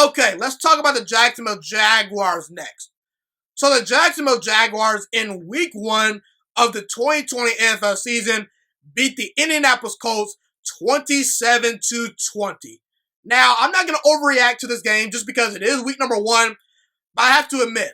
Okay, let's talk about the Jacksonville Jaguars next. So the Jacksonville Jaguars in week 1 of the 2020 NFL season beat the Indianapolis Colts 27-20. Now, I'm not going to overreact to this game just because it is week number 1, but I have to admit,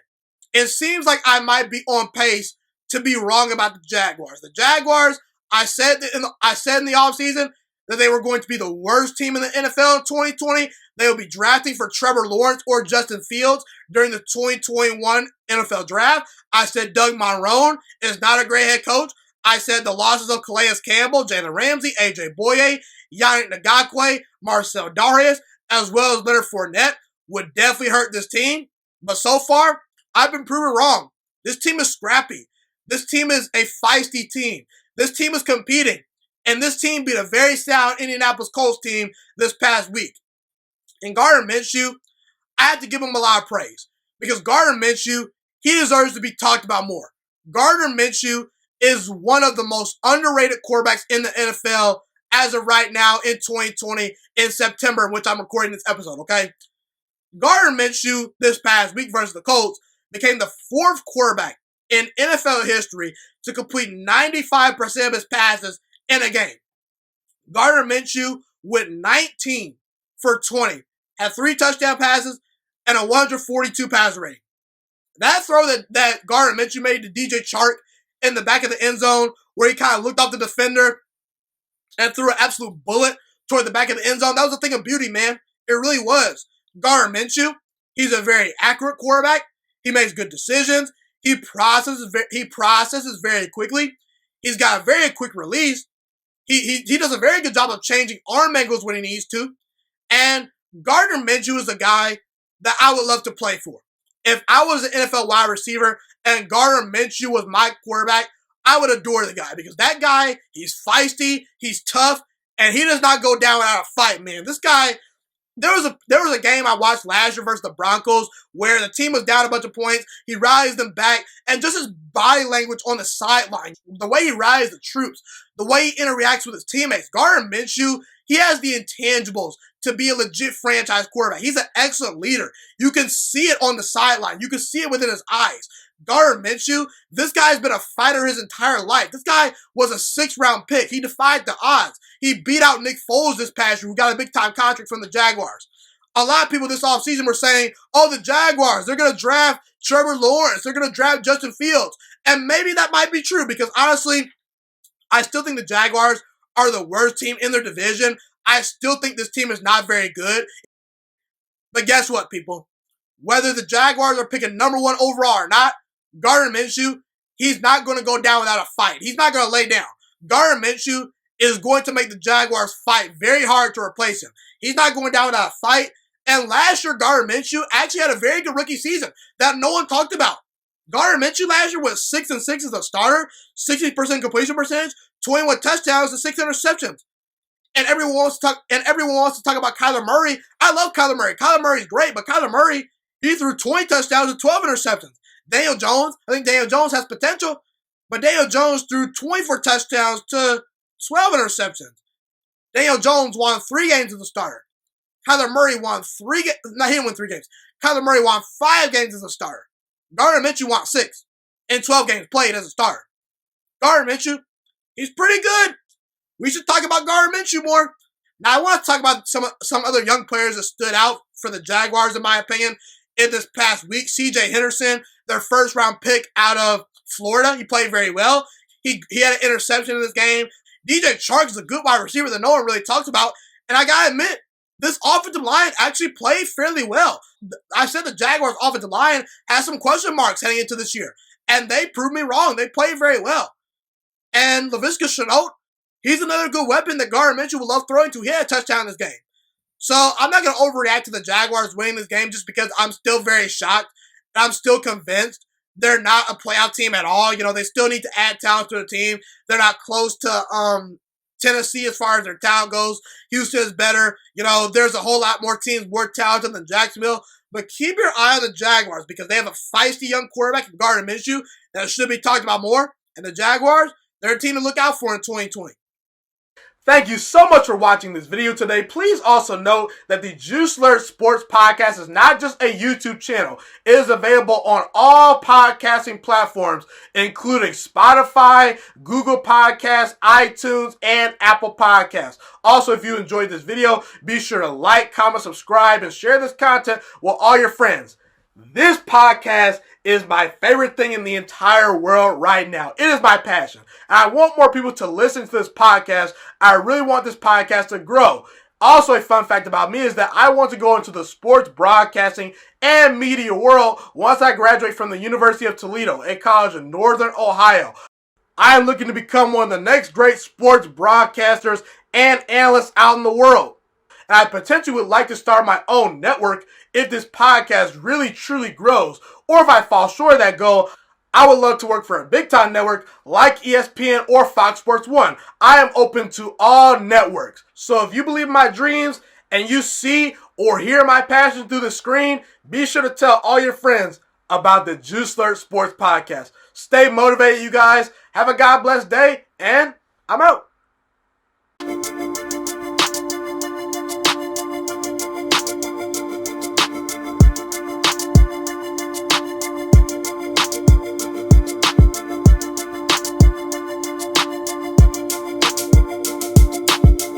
it seems like I might be on pace to be wrong about the Jaguars. The Jaguars, I said in the offseason that they were going to be the worst team in the NFL in 2020. They will be drafting for Trevor Lawrence or Justin Fields during the 2021 NFL Draft. I said Doug Marrone is not a great head coach. I said the losses of Calais Campbell, Jalen Ramsey, A.J. Boye, Yannick Ngakoue, Marcel Darius, as well as Leonard Fournette would definitely hurt this team. But so far, I've been proven wrong. This team is scrappy. This team is a feisty team. This team is competing. And this team beat a very sound Indianapolis Colts team this past week. And Gardner Minshew, I have to give him a lot of praise. Because Gardner Minshew, he deserves to be talked about more. Gardner Minshew is one of the most underrated quarterbacks in the NFL as of right now in 2020 in September, in which I'm recording this episode, okay? Gardner Minshew this past week versus the Colts became the 4th quarterback in NFL history to complete 95% of his passes in a game. Gardner Minshew went 19 for 20, had 3 touchdown passes, and a 142 passer rating. That throw that Gardner Minshew made to DJ Chark in the back of the end zone, where he kind of looked off the defender and threw an absolute bullet toward the back of the end zone, that was a thing of beauty, man. It really was. Gardner Minshew, he's a very accurate quarterback. He makes good decisions. He processes very quickly. He's got a very quick release. He does a very good job of changing arm angles when he needs to. And Gardner Minshew is a guy that I would love to play for. If I was an NFL wide receiver and Gardner Minshew was my quarterback, I would adore the guy because that guy, he's feisty, he's tough, and he does not go down without a fight, man. This guy, there was a game I watched last year versus the Broncos where the team was down a bunch of points. He rallies them back, and just his body language on the sideline, the way he rallies the troops, the way he interacts with his teammates. Gardner Minshew, he has the intangibles to be a legit franchise quarterback. He's an excellent leader. You can see it on the sideline. You can see it within his eyes. Gardner Minshew, this guy's been a fighter his entire life. This guy was a 6th-round pick. He defied the odds. He beat out Nick Foles this past year, who got a big-time contract from the Jaguars. A lot of people this offseason were saying, oh, the Jaguars, they're going to draft Trevor Lawrence. They're going to draft Justin Fields. And maybe that might be true because, honestly, I still think the Jaguars are the worst team in their division. I still think this team is not very good. But guess what, people? Whether the Jaguars are picking number 1 overall or not, Gardner Minshew, he's not going to go down without a fight. He's not going to lay down. Gardner Minshew is going to make the Jaguars fight very hard to replace him. He's not going down without a fight. And last year, Gardner Minshew actually had a very good rookie season that no one talked about. Gardner Minshew last year was 6-6 as a starter, 60% completion percentage, 21 touchdowns, and 6 interceptions. And everyone wants to talk about Kyler Murray. I love Kyler Murray. Kyler Murray's great, but Kyler Murray, he threw 20 touchdowns and 12 interceptions. Daniel Jones, I think Daniel Jones has potential, but Daniel Jones threw 24 touchdowns to 12 interceptions. Daniel Jones won 3 games as a starter. Kyler Murray won 3 games. No, he didn't win 3 games. Kyler Murray won 5 games as a starter. Gardner Minshew won 6 in 12 games played as a starter. Gardner Minshew, he's pretty good. We should talk about Gardner Minshew more. Now, I want to talk about some other young players that stood out for the Jaguars, in my opinion, in this past week. C.J. Henderson, their 1st-round pick out of Florida. He played very well. He had an interception in this game. DJ Chark is a good wide receiver that no one really talks about. And I got to admit, this offensive line actually played fairly well. I said the Jaguars' offensive line has some question marks heading into this year. And they proved me wrong. They played very well. And Laviska Shenault, he's another good weapon that Gardner Minshew would love throwing to. He had a touchdown in this game. So I'm not going to overreact to the Jaguars winning this game just because I'm still very shocked. I'm still convinced they're not a playoff team at all. You know, they still need to add talent to the team. They're not close to Tennessee as far as their talent goes. Houston is better. You know, there's a whole lot more teams more talented than Jacksonville. But keep your eye on the Jaguars because they have a feisty young quarterback in Gardner Minshew that should be talked about more. And the Jaguars, they're a team to look out for in 2020. Thank you so much for watching this video today. Please also note that the Juiciest Sports Podcast is not just a YouTube channel. It is available on all podcasting platforms, including Spotify, Google Podcasts, iTunes, and Apple Podcasts. Also, if you enjoyed this video, be sure to like, comment, subscribe, and share this content with all your friends. This podcast is my favorite thing in the entire world right now. It is my passion. And I want more people to listen to this podcast. I really want this podcast to grow. Also, a fun fact about me is that I want to go into the sports broadcasting and media world once I graduate from the University of Toledo, a college in Northern Ohio. I am looking to become one of the next great sports broadcasters and analysts out in the world. And I potentially would like to start my own network if this podcast really truly grows. Or if I fall short of that goal, I would love to work for a big time network like ESPN or Fox Sports 1. I am open to all networks. So if you believe in my dreams and you see or hear my passion through the screen, be sure to tell all your friends about the Juiciest Sports Podcast. Stay motivated, you guys. Have a God bless day, and I'm out.